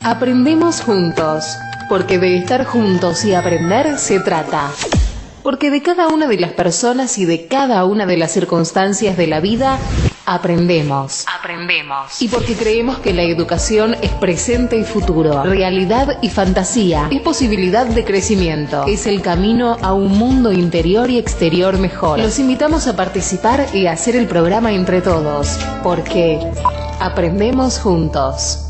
Aprendemos juntos, porque de estar juntos y aprender se trata. Porque de cada una de las personas y de cada una de las circunstancias de la vida, aprendemos. Y porque creemos que la educación es presente y futuro, realidad y fantasía, es posibilidad de crecimiento, es el camino a un mundo interior y exterior mejor. Los invitamos a participar y a hacer el programa entre todos, porque aprendemos juntos.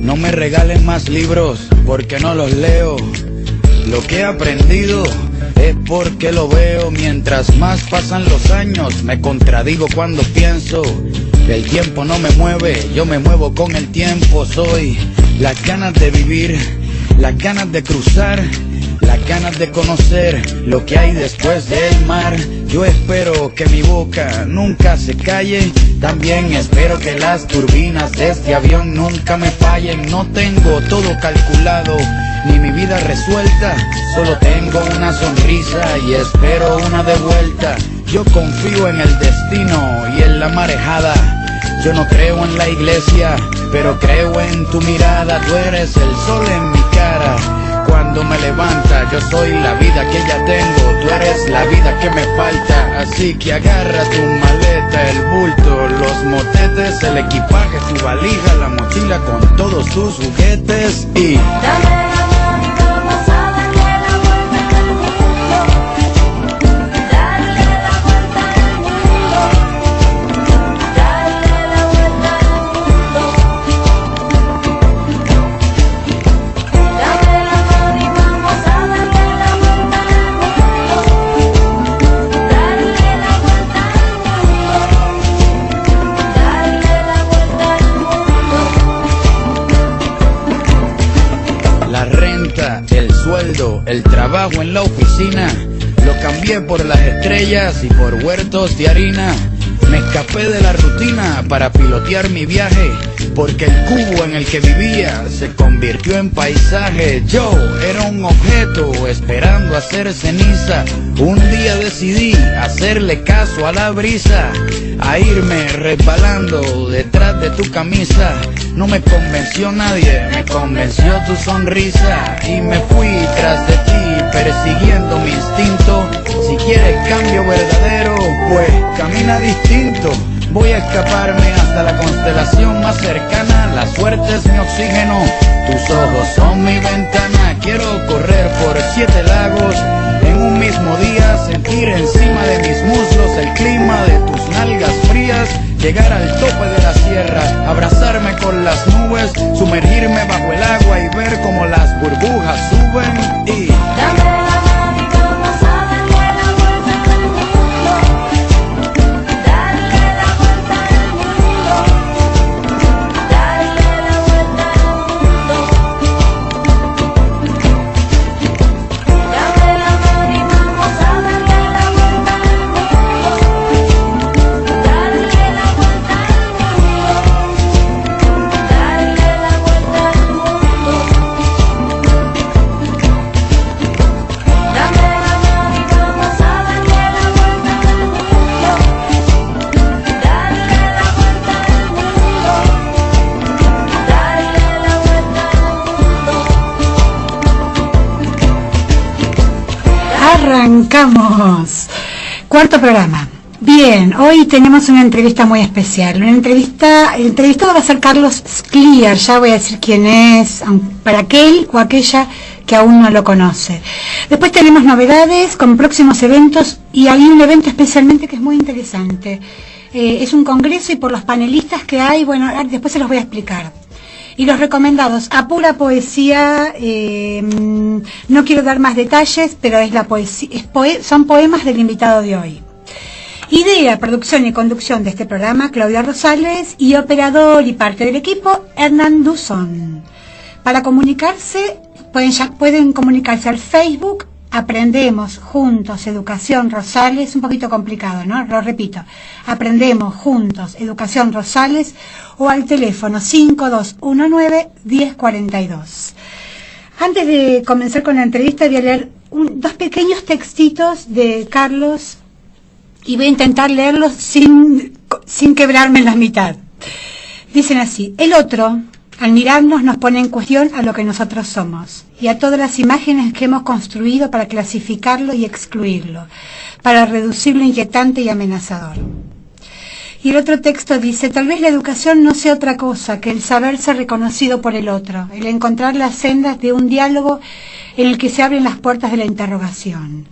No me regalen más libros porque no los leo. Lo que he aprendido es porque lo veo. Mientras más pasan los años me contradigo cuando pienso que el tiempo no me mueve, yo me muevo con el tiempo. Soy las ganas de vivir, las ganas de cruzar, las ganas de conocer lo que hay después del mar. Yo espero que mi boca nunca se calle, también espero que las turbinas de este avión nunca me fallen. No tengo todo calculado, ni mi vida resuelta, solo tengo una sonrisa y espero una de vuelta. Yo confío en el destino y en la marejada. Yo no creo en la iglesia, pero creo en tu mirada. Tú eres el sol en mi cara cuando me levanta. Yo soy la vida que ya tengo, tú eres la vida que me falta. Así que agarra tu maleta, el bulto, los motetes, el equipaje, tu valija, la mochila con todos tus juguetes y dame. El sueldo, el trabajo en la oficina, lo cambié por las estrellas y por huertos de harina. Me escapé de la rutina para pilotear mi viaje, porque el cubo en el que vivía se convirtió en paisaje. Yo era un objeto esperando a ser ceniza. Un día decidí hacerle caso a la brisa, a irme resbalando detrás de tu camisa. No me convenció nadie, me convenció tu sonrisa y me fui tras de ti persiguiendo mi instinto. Si quieres cambio verdadero, pues camina distinto. Voy a escaparme hasta la constelación más cercana. La suerte es mi oxígeno, tus ojos son mi ventana. Quiero correr por 7 lagos en un mismo día, sentir encima de mis muslos el clima de tus nalgas frías, llegar al tope de la sierra, abrazarme con las nubes, sumergirme bajo el agua y ver cómo las burbujas suben y dame. Arrancamos. Cuarto programa. Bien, hoy tenemos una entrevista muy especial. El entrevistado va a ser Carlos Scliar. Ya voy a decir quién es, para aquel o aquella que aún no lo conoce. Después tenemos novedades con próximos eventos y hay un evento especialmente que es muy interesante. Es un congreso y por los panelistas que hay, bueno, después se los voy a explicar. Y los recomendados, a pura poesía, no quiero dar más detalles, pero es la poesía, son poemas del invitado de hoy. Idea, producción y conducción de este programa, Claudia Rosales, y operador y parte del equipo, Hernán Duzón. Para comunicarse, pueden comunicarse al Facebook Aprendemos Juntos Educación Rosales, un poquito complicado, ¿no? Lo repito, Aprendemos Juntos Educación Rosales, o al teléfono 5219-1042. Antes de comenzar con la entrevista voy a leer dos pequeños textitos de Carlos y voy a intentar leerlos sin quebrarme en la mitad. Dicen así: el otro, al mirarnos, nos pone en cuestión a lo que nosotros somos y a todas las imágenes que hemos construido para clasificarlo y excluirlo, para reducirlo inquietante y amenazador. Y el otro texto dice: tal vez la educación no sea otra cosa que el saberse reconocido por el otro, el encontrar las sendas de un diálogo en el que se abren las puertas de la interrogación.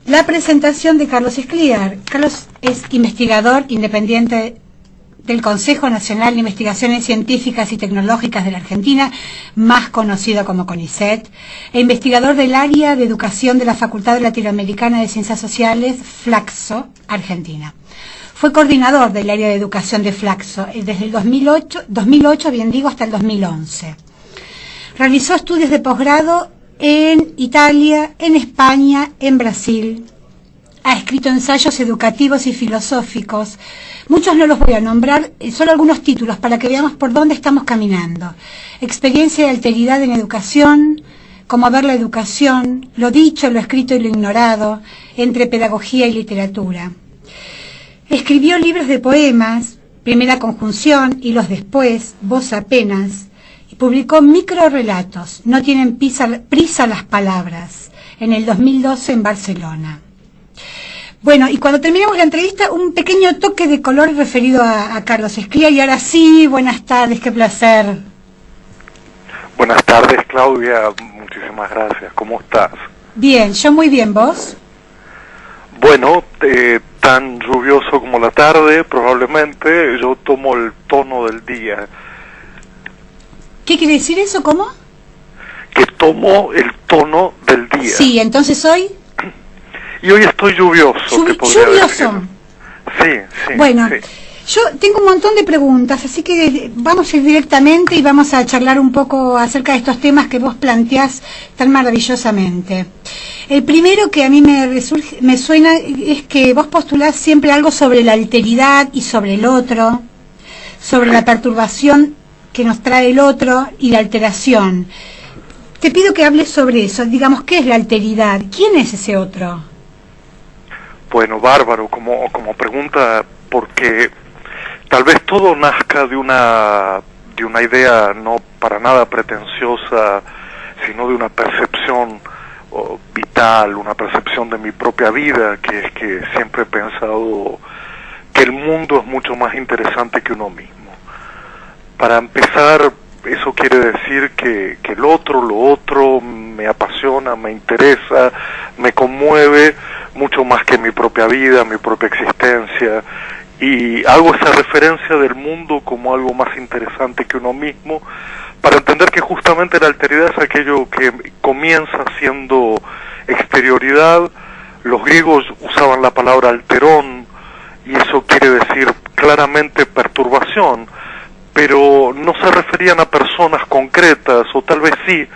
La presentación de Carlos Scliar. Carlos es investigador independiente del Consejo Nacional de Investigaciones Científicas y Tecnológicas de la Argentina, más conocido como CONICET, e investigador del área de educación de la Facultad Latinoamericana de Ciencias Sociales, Flaxo, Argentina. Fue coordinador del área de educación de Flaxo desde el 2008, hasta el 2011. Realizó estudios de posgrado en Italia, en España, en Brasil. Ha escrito ensayos educativos y filosóficos. Muchos no los voy a nombrar, solo algunos títulos para que veamos por dónde estamos caminando. Experiencia de alteridad en educación, cómo ver la educación, lo dicho, lo escrito y lo ignorado, entre pedagogía y literatura. Escribió libros de poemas, Primera Conjunción y los después, Voz apenas, y publicó microrelatos, No tienen prisa las palabras, en el 2012 en Barcelona. Bueno, y cuando terminemos la entrevista, un pequeño toque de color referido a Carlos Scliar. Y ahora sí, buenas tardes, qué placer. Buenas tardes, Claudia, muchísimas gracias. ¿Cómo estás? Bien, yo muy bien, ¿vos? Bueno, tan lluvioso como la tarde, probablemente. Yo tomo el tono del día. ¿Qué quiere decir eso? ¿Cómo? Que tomo el tono del día. Sí, entonces hoy... Y hoy estoy lluvioso. ¿Lluvioso? Sí. Bueno, sí. Yo tengo un montón de preguntas, así que vamos a ir directamente y vamos a charlar un poco acerca de estos temas que vos planteás tan maravillosamente. El primero que a mí me suena es que vos postulás siempre algo sobre la alteridad y sobre el otro, sobre la perturbación que nos trae el otro y la alteración. Te pido que hables sobre eso. Digamos, ¿qué es la alteridad? ¿Quién es ese otro? Bueno, bárbaro, como pregunta, porque tal vez todo nazca de una idea no para nada pretenciosa, sino de una percepción vital, una percepción de mi propia vida, que es que siempre he pensado que el mundo es mucho más interesante que uno mismo. Para empezar, eso quiere decir que lo otro me apasiona, me interesa, me conmueve mucho más que mi propia vida, mi propia existencia, y hago esa referencia del mundo como algo más interesante que uno mismo, para entender que justamente la alteridad es aquello que comienza siendo exterioridad. Los griegos usaban la palabra alterón, y eso quiere decir claramente perturbación, pero no se referían a personas concretas, o tal vez sí,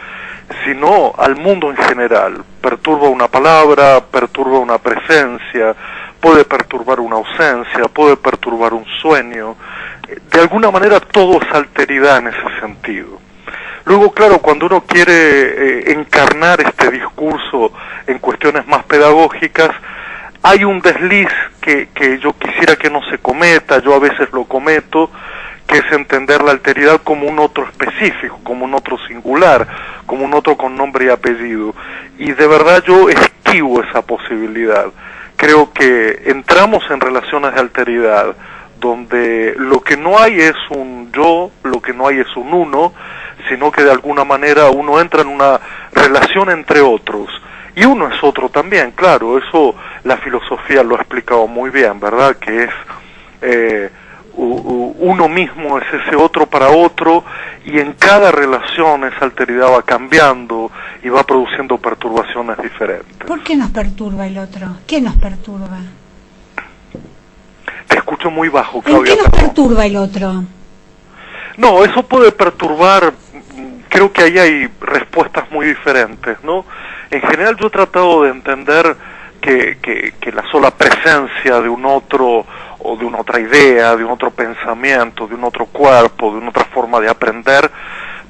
sino al mundo en general. Perturba una palabra, perturba una presencia, puede perturbar una ausencia, puede perturbar un sueño. De alguna manera todo es alteridad en ese sentido. Luego, claro, cuando uno quiere encarnar este discurso en cuestiones más pedagógicas, hay un desliz que yo quisiera que no se cometa, yo a veces lo cometo, que es entender la alteridad como un otro específico, como un otro singular, como un otro con nombre y apellido. Y de verdad yo esquivo esa posibilidad. Creo que entramos en relaciones de alteridad, donde lo que no hay es un yo, lo que no hay es un uno, sino que de alguna manera uno entra en una relación entre otros. Y uno es otro también, claro, eso la filosofía lo ha explicado muy bien, ¿verdad? Que es... uno mismo es ese otro para otro, y en cada relación esa alteridad va cambiando y va produciendo perturbaciones diferentes. ¿Por qué nos perturba el otro? ¿Qué nos perturba? Te escucho muy bajo, Claudia. ¿En qué nos perturba el otro? No, eso puede perturbar, creo que ahí hay respuestas muy diferentes, ¿no? En general yo he tratado de entender que la sola presencia de un otro, o de una otra idea, de un otro pensamiento, de un otro cuerpo, de una otra forma de aprender,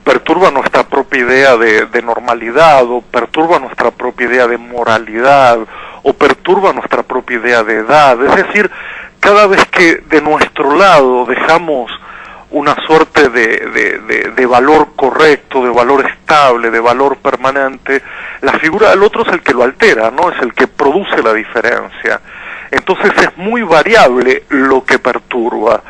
perturba nuestra propia idea de normalidad, o perturba nuestra propia idea de moralidad, o perturba nuestra propia idea de edad. Es decir, cada vez que de nuestro lado dejamos una suerte de valor correcto, de valor estable, de valor permanente, la figura del otro es el que lo altera, ¿no? Es el que produce la diferencia. Entonces es muy variable lo que perturba.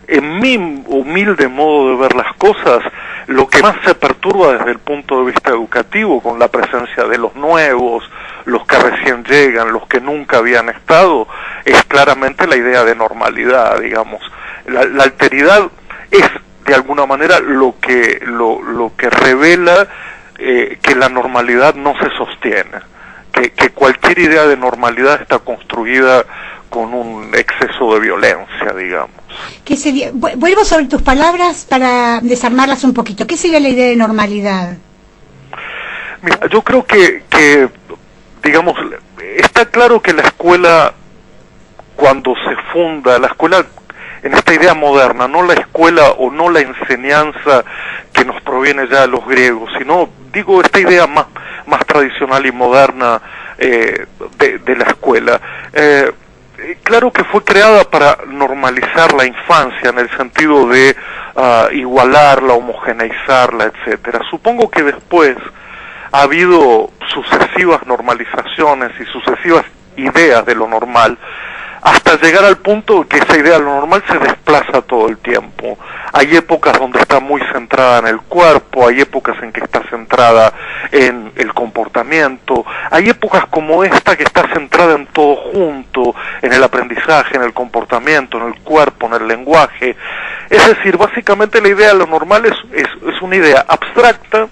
En mi humilde modo de ver las cosas, lo que más se perturba desde el punto de vista educativo, con la presencia de los nuevos, los que recién llegan, los que nunca habían estado, es claramente la idea de normalidad, digamos. La alteridad es de alguna manera lo que revela que la normalidad no se sostiene, que cualquier idea de normalidad está construida con un exceso de violencia, digamos. ¿Qué sería? Vuelvo sobre tus palabras para desarmarlas un poquito. ¿Qué sería la idea de normalidad? Mira, yo creo que digamos, está claro que la escuela, cuando se funda, la escuela en esta idea moderna, no la escuela o no la enseñanza que nos proviene ya de los griegos, sino, digo, esta idea más tradicional y moderna de la escuela. Claro que fue creada para normalizar la infancia en el sentido de igualarla, homogeneizarla, etcétera. Supongo que después ha habido sucesivas normalizaciones y sucesivas ideas de lo normal, hasta llegar al punto de que esa idea de lo normal se desplaza todo el tiempo. Hay épocas donde está muy centrada en el cuerpo, hay épocas en que está centrada en el comportamiento, hay épocas como esta que está centrada en todo junto, en el aprendizaje, en el comportamiento, en el cuerpo, en el lenguaje. Es decir, básicamente la idea de lo normal es una idea abstracta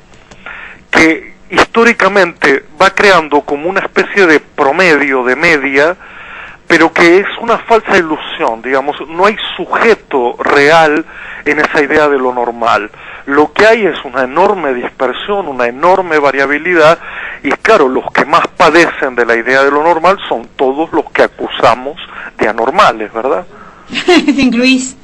que históricamente va creando como una especie de promedio, de media, pero que es una falsa ilusión, digamos, no hay sujeto real en esa idea de lo normal. Lo que hay es una enorme dispersión, una enorme variabilidad, y claro, los que más padecen de la idea de lo normal son todos los que acusamos de anormales, ¿verdad? ¿Te incluís?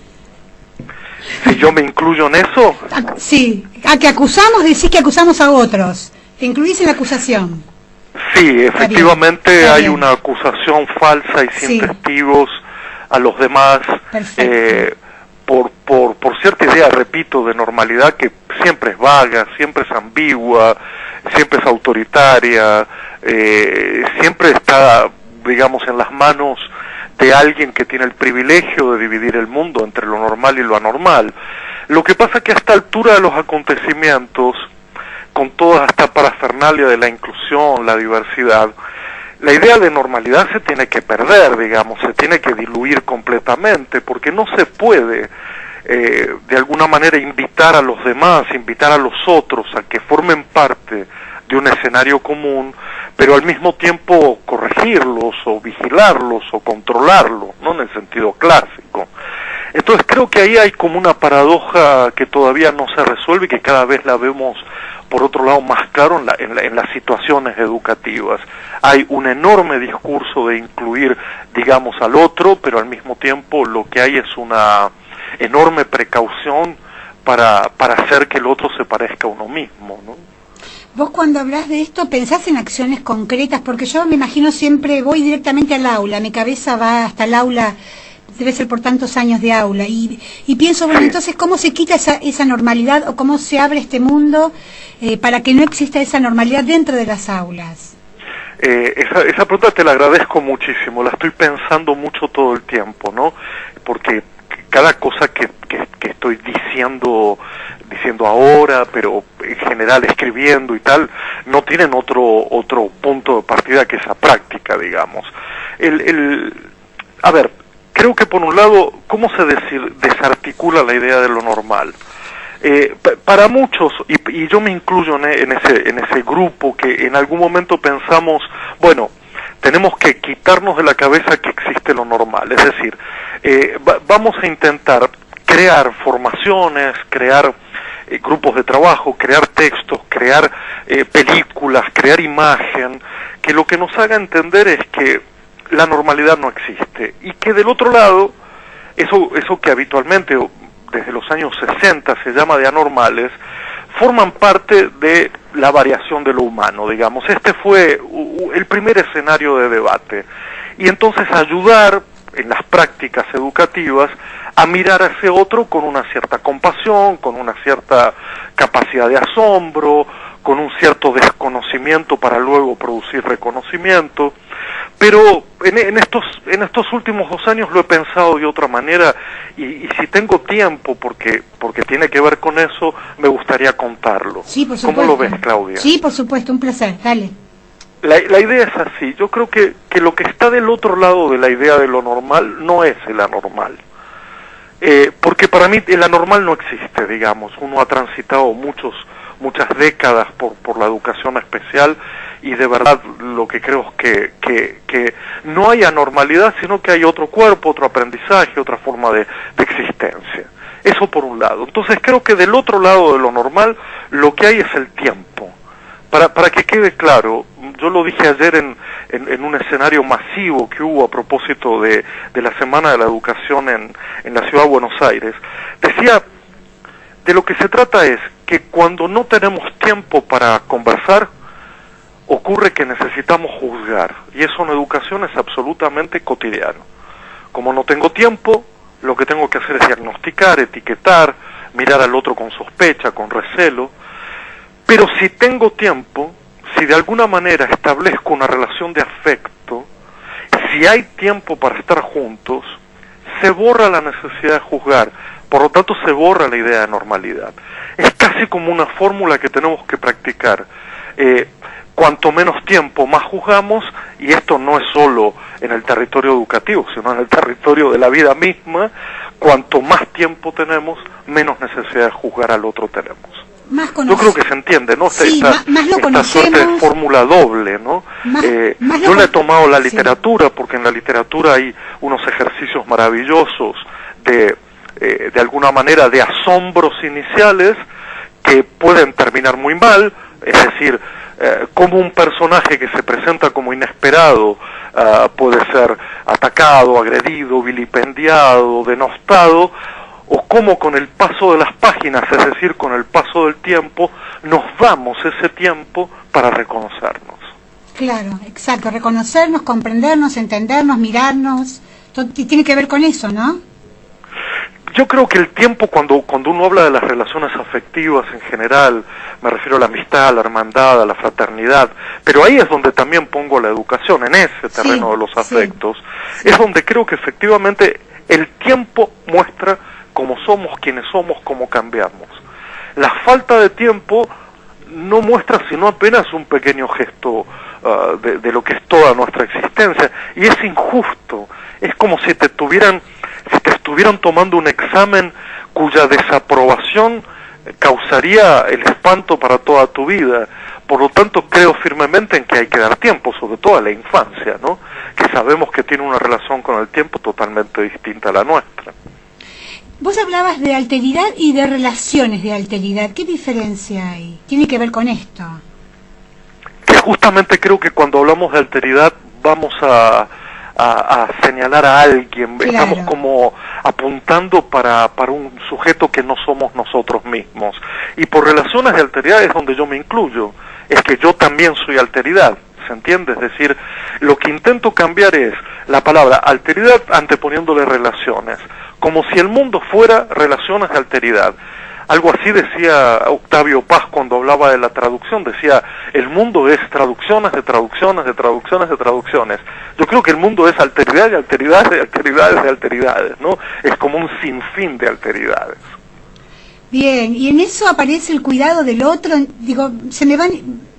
Si yo me incluyo en eso... Sí, a que acusamos, decís que acusamos a otros. ¿Te incluís en la acusación? Sí, efectivamente está hay bien. una acusación falsa y sin Sí. testigos a los demás por cierta idea, repito, de normalidad que siempre es vaga, siempre es ambigua, siempre es autoritaria, siempre está, digamos, en las manos de alguien que tiene el privilegio de dividir el mundo entre lo normal y lo anormal. Lo que pasa es que a esta altura de los acontecimientos, con toda esta parafernalia de la inclusión, la diversidad, la idea de normalidad se tiene que perder, digamos, se tiene que diluir completamente, porque no se puede, de alguna manera, invitar a los demás, invitar a los otros a que formen parte de un escenario común, pero al mismo tiempo corregirlos, o vigilarlos, o controlarlos, ¿no?, en el sentido clásico. Entonces creo que ahí hay como una paradoja que todavía no se resuelve y que cada vez la vemos, por otro lado, más claro en las situaciones educativas. Hay un enorme discurso de incluir, digamos, al otro, pero al mismo tiempo lo que hay es una enorme precaución para hacer que el otro se parezca a uno mismo, ¿no? Vos cuando hablas de esto pensás en acciones concretas, porque yo me imagino siempre voy directamente al aula, mi cabeza va hasta el aula, debe ser por tantos años de aula, y pienso, bueno, entonces, ¿cómo se quita esa normalidad o cómo se abre este mundo para que no exista esa normalidad dentro de las aulas? Esa pregunta te la agradezco muchísimo, la estoy pensando mucho todo el tiempo, ¿no? Porque cada cosa que estoy diciendo ahora, pero en general escribiendo y tal, no tienen otro punto de partida que esa práctica, digamos. A ver, creo que por un lado, ¿cómo se desarticula la idea de lo normal? Para muchos, y yo me incluyo en ese grupo que en algún momento pensamos, bueno, tenemos que quitarnos de la cabeza que existe lo normal, es decir, vamos a intentar crear formaciones, crear grupos de trabajo, crear textos, crear películas, crear imagen, que lo que nos haga entender es que la normalidad no existe y que del otro lado, eso que habitualmente desde los años 60 se llama de anormales, forman parte de la variación de lo humano, digamos. Este fue el primer escenario de debate. Y entonces ayudar en las prácticas educativas a mirar a ese otro con una cierta compasión, con una cierta capacidad de asombro, con un cierto desconocimiento para luego producir reconocimiento. Pero en estos últimos 2 años lo he pensado de otra manera y si tengo tiempo, porque tiene que ver con eso, me gustaría contarlo. Sí, por supuesto. ¿Cómo lo ves, Claudia? Sí, por supuesto, un placer, dale. La idea es así. Yo creo que lo que está del otro lado de la idea de lo normal no es el anormal. Porque para mí el anormal no existe, digamos. Uno ha transitado muchas décadas por la educación especial y de verdad lo que creo es que no hay anormalidad, sino que hay otro cuerpo, otro aprendizaje, otra forma de existencia. Eso por un lado. Entonces creo que del otro lado de lo normal lo que hay es el tiempo. Para que quede claro, yo lo dije ayer en un escenario masivo que hubo a propósito de la Semana de la Educación en la Ciudad de Buenos Aires. Decía, de lo que se trata es que cuando no tenemos tiempo para conversar, ocurre que necesitamos juzgar. Y eso en educación es absolutamente cotidiano. Como no tengo tiempo, lo que tengo que hacer es diagnosticar, etiquetar, mirar al otro con sospecha, con recelo. Pero si tengo tiempo, si de alguna manera establezco una relación de afecto, si hay tiempo para estar juntos, se borra la necesidad de juzgar, por lo tanto se borra la idea de normalidad. Es casi como una fórmula que tenemos que practicar. Cuanto menos tiempo, más juzgamos, y esto no es solo en el territorio educativo, sino en el territorio de la vida misma. Cuanto más tiempo tenemos, menos necesidad de juzgar al otro tenemos. Yo creo que se entiende, ¿no? Sí, esta suerte de fórmula doble, ¿no? Yo le he tomado la literatura, porque en la literatura hay unos ejercicios maravillosos de alguna manera, de asombros iniciales que pueden terminar muy mal, es decir, como un personaje que se presenta como inesperado puede ser atacado, agredido, vilipendiado, denostado, o cómo con el paso de las páginas, es decir, con el paso del tiempo, nos damos ese tiempo para reconocernos. Claro, exacto, reconocernos, comprendernos, entendernos, mirarnos, tiene que ver con eso, ¿no? Yo creo que el tiempo, cuando uno habla de las relaciones afectivas en general, me refiero a la amistad, a la hermandad, a la fraternidad, pero ahí es donde también pongo la educación, en ese terreno de los afectos, es donde creo que efectivamente el tiempo muestra cómo somos, quiénes somos, cómo cambiamos. La falta de tiempo no muestra sino apenas un pequeño gesto de lo que es toda nuestra existencia, y es injusto. Es como si te estuvieran tomando un examen cuya desaprobación causaría el espanto para toda tu vida. Por lo tanto, creo firmemente en que hay que dar tiempo, sobre todo a la infancia, ¿no? Que sabemos que tiene una relación con el tiempo totalmente distinta a la nuestra. Vos hablabas de alteridad y de relaciones de alteridad. ¿Qué diferencia hay? Tiene que ver con esto. Que justamente creo que cuando hablamos de alteridad vamos a señalar a alguien, claro. Estamos como apuntando para un sujeto que no somos nosotros mismos. Y por relaciones de alteridad es donde yo me incluyo. Es que yo también soy alteridad, ¿se entiende? Es decir, lo que intento cambiar es la palabra alteridad anteponiéndole relaciones, como si el mundo fuera relaciones de alteridad. Algo así decía Octavio Paz cuando hablaba de la traducción, decía, el mundo es traducciones de traducciones de traducciones de traducciones. Yo creo que el mundo es alteridad de alteridades de alteridades de alteridades, ¿no? Es como un sinfín de alteridades. Bien, y en eso aparece el cuidado del otro. Digo,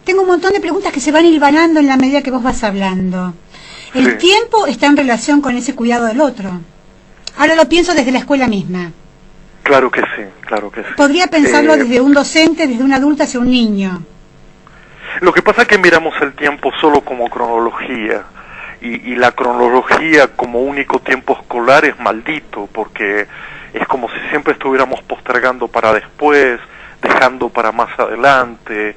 tengo un montón de preguntas que se van hilvanando en la medida que vos vas hablando. El tiempo está en relación con ese cuidado del otro. Ahora lo pienso desde la escuela misma. Claro que sí, claro que sí. Podría pensarlo desde un docente, desde un adulto hacia un niño. Lo que pasa es que miramos el tiempo solo como cronología, y la cronología como único tiempo escolar es maldito, porque es como si siempre estuviéramos postergando para después dejando para más adelante,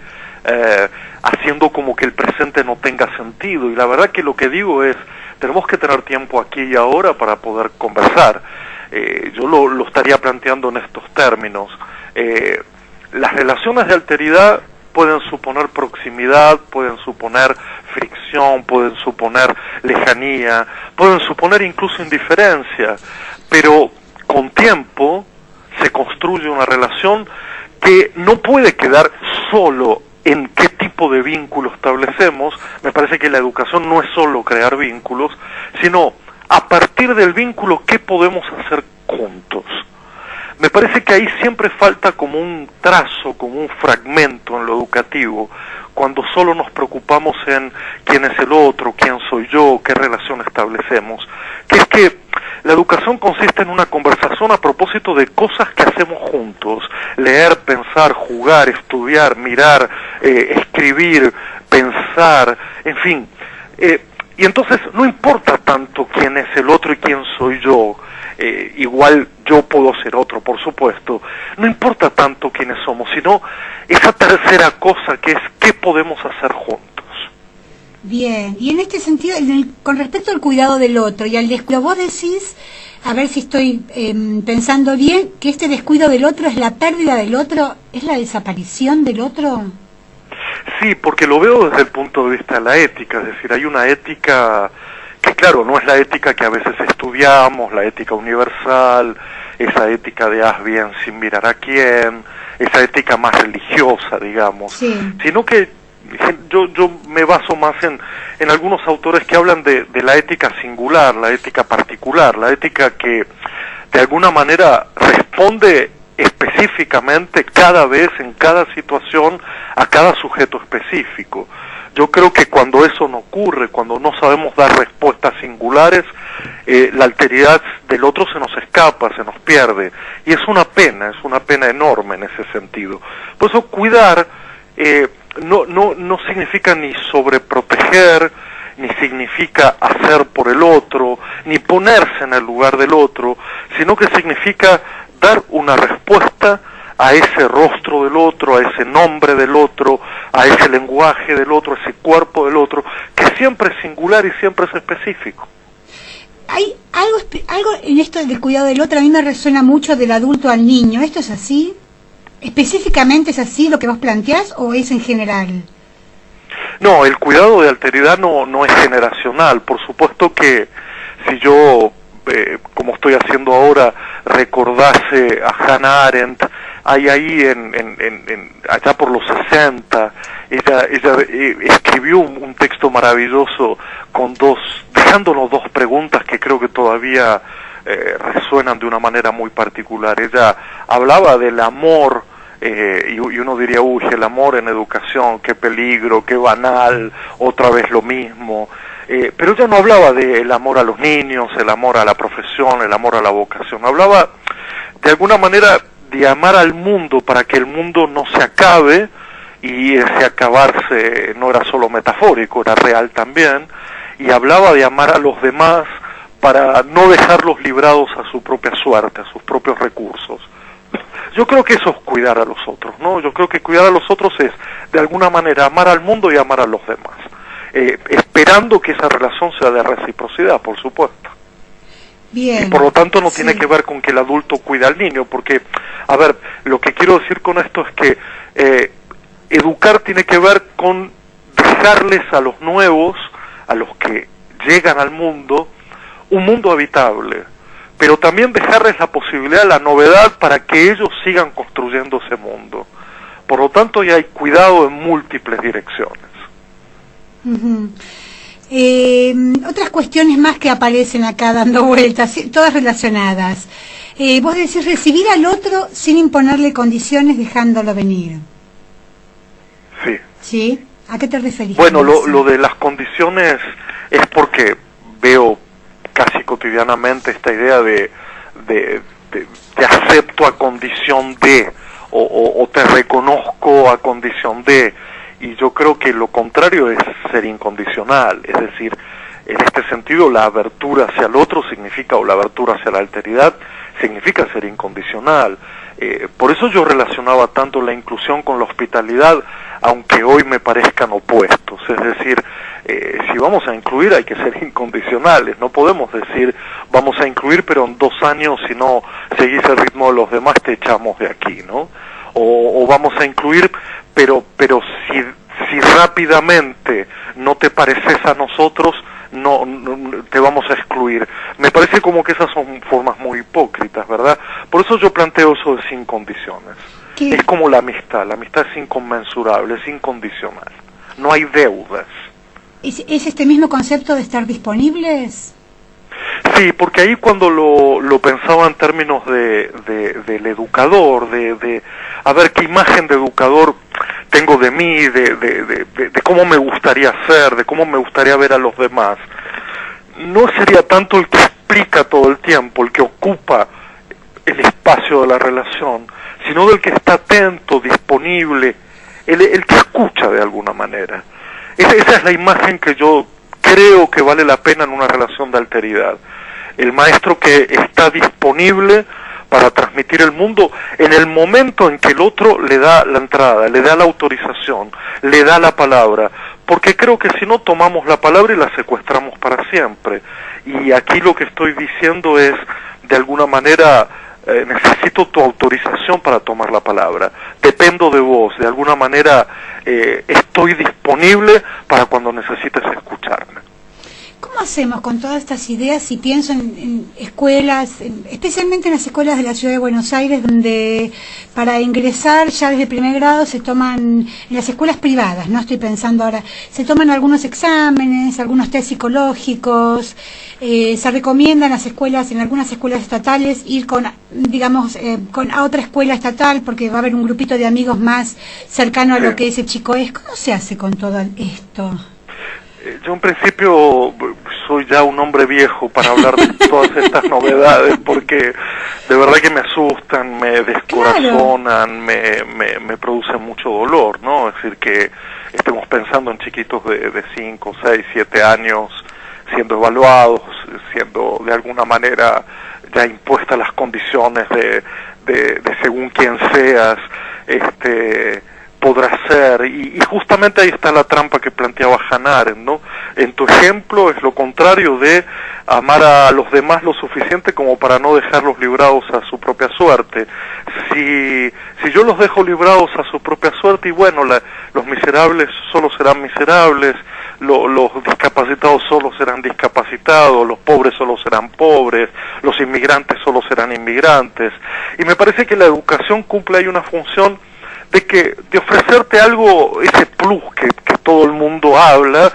haciendo como que el presente no tenga sentido. Y la verdad que lo que digo es, tenemos que tener tiempo aquí y ahora para poder conversar. Yo lo estaría planteando en estos términos. Las relaciones de alteridad pueden suponer proximidad, pueden suponer fricción, pueden suponer lejanía, pueden suponer incluso indiferencia, pero con tiempo se construye una relación que no puede quedar solo en qué tipo de vínculo establecemos. Me parece que la educación no es solo crear vínculos, sino a partir del vínculo, ¿qué podemos hacer juntos? Me parece que ahí siempre falta como un trazo, como un fragmento en lo educativo, cuando solo nos preocupamos en quién es el otro, quién soy yo, qué relación establecemos. Que es que la educación consiste en una conversación a propósito de cosas que hacemos juntos: leer, pensar, jugar, estudiar, mirar, escribir, pensar, en fin. Y entonces no importa tanto quién es el otro y quién soy yo. Igual yo puedo ser otro, por supuesto. No importa tanto quiénes somos, sino esa tercera cosa que es qué podemos hacer juntos. Bien, y en este sentido, con respecto al cuidado del otro y al descuido, vos decís, a ver si estoy pensando bien, que este descuido del otro es la pérdida del otro, es la desaparición del otro. Sí, porque lo veo desde el punto de vista de la ética, es decir, hay una ética que, claro, no es la ética que a veces estudiamos, la ética universal, esa ética de haz bien sin mirar a quién, esa ética más religiosa, digamos, sí. Sino que yo me baso más en algunos autores que hablan de la ética singular, la ética particular, la ética que de alguna manera responde específicamente cada vez, en cada situación, a cada sujeto específico. Yo creo que cuando eso no ocurre, cuando no sabemos dar respuestas singulares, la alteridad del otro se nos escapa, se nos pierde, y es una pena enorme en ese sentido. Por eso cuidar no significa ni sobreproteger, ni significa hacer por el otro, ni ponerse en el lugar del otro, sino que significa dar una respuesta a ese rostro del otro, a ese nombre del otro, a ese lenguaje del otro, a ese cuerpo del otro, que siempre es singular y siempre es específico. Hay algo en esto del cuidado del otro, a mí me resuena mucho del adulto al niño. ¿Esto es así? ¿Específicamente es así lo que vos planteás o es en general? No, el cuidado de alteridad no es generacional. Por supuesto que si yo, como estoy haciendo ahora, recordase a Hannah Arendt, hay ahí allá por los 60, ella escribió un texto maravilloso dejándonos dos preguntas que creo que todavía resuenan de una manera muy particular. Ella hablaba del amor, y uno diría, uy, el amor en educación, qué peligro, qué banal, otra vez lo mismo. Pero ella no hablaba del amor a los niños, el amor a la profesión, el amor a la vocación. Hablaba de alguna manera de amar al mundo para que el mundo no se acabe, y ese acabarse no era solo metafórico, era real también, y hablaba de amar a los demás para no dejarlos librados a su propia suerte, a sus propios recursos. Yo creo que eso es cuidar a los otros, ¿no? Yo creo que cuidar a los otros es, de alguna manera, amar al mundo y amar a los demás, esperando que esa relación sea de reciprocidad, por supuesto. Bien. Y por lo tanto no Sí. tiene que ver con que el adulto cuida al niño, porque, a ver, lo que quiero decir con esto es que educar tiene que ver con dejarles a los nuevos, a los que llegan al mundo, un mundo habitable, pero también dejarles la posibilidad, la novedad, para que ellos sigan construyendo ese mundo. Por lo tanto, ya hay cuidado en múltiples direcciones. Uh-huh. Otras cuestiones más que aparecen acá dando vueltas, todas relacionadas. Vos decís recibir al otro sin imponerle condiciones, dejándolo venir. Sí. ¿Sí? ¿A qué te referís? Bueno, lo de las condiciones es porque veo casi cotidianamente esta idea de acepto a condición de, o te reconozco a condición de, y yo creo que lo contrario es ser incondicional. Es decir, en este sentido la abertura hacia el otro significa, o la abertura hacia la alteridad significa ser incondicional. Por eso yo relacionaba tanto la inclusión con la hospitalidad, aunque hoy me parezcan opuestos. Es decir, si vamos a incluir hay que ser incondicionales, no podemos decir vamos a incluir pero en 2 años si no seguís el ritmo de los demás te echamos de aquí, ¿no? O vamos a incluir pero si rápidamente no te pareces a nosotros, no te vamos a excluir. Me parece como que esas son formas muy hipócritas, ¿verdad? Por eso yo planteo eso de sin condiciones. ¿Qué? Es como la amistad es inconmensurable, es incondicional, no hay deudas. ¿Es este mismo concepto de estar disponibles? Sí, porque ahí cuando lo pensaba en términos del educador, de a ver qué imagen de educador tengo de mí, de cómo me gustaría ser, de cómo me gustaría ver a los demás, no sería tanto el que explica todo el tiempo, el que ocupa el espacio de la relación, sino del que está atento, disponible, el que escucha de alguna manera. Esa es la imagen que yo creo que vale la pena en una relación de alteridad. El maestro que está disponible para transmitir el mundo en el momento en que el otro le da la entrada, le da la autorización, le da la palabra, porque creo que si no tomamos la palabra y la secuestramos para siempre. Y aquí lo que estoy diciendo es, de alguna manera, necesito tu autorización para tomar la palabra, dependo de vos, de alguna manera estoy disponible para cuando necesites escucharme. ¿Cómo hacemos con todas estas ideas? Si pienso en escuelas, especialmente en las escuelas de la Ciudad de Buenos Aires, donde para ingresar ya desde primer grado se toman, en las escuelas privadas, no estoy pensando ahora, se toman algunos exámenes, algunos test psicológicos, se recomienda en las escuelas, en algunas escuelas estatales, ir con, digamos, a otra escuela estatal, porque va a haber un grupito de amigos más cercano a lo que ese chico es. ¿Cómo se hace con todo esto? Yo en principio soy ya un hombre viejo para hablar de todas estas novedades, porque de verdad que me asustan, me descorazonan, claro. me producen mucho dolor, ¿no? Es decir, que estemos pensando en chiquitos de 5, 6, 7 años siendo evaluados, siendo de alguna manera ya impuestas las condiciones de según quién seas, podrás ser, y justamente ahí está la trampa que planteaba Hannah Arendt, ¿no? En tu ejemplo es lo contrario de amar a los demás lo suficiente como para no dejarlos librados a su propia suerte. Si yo los dejo librados a su propia suerte, y bueno, los miserables solo serán miserables, los discapacitados solo serán discapacitados, los pobres solo serán pobres, los inmigrantes solo serán inmigrantes, y me parece que la educación cumple ahí una función de ofrecerte algo, ese plus que todo el mundo habla,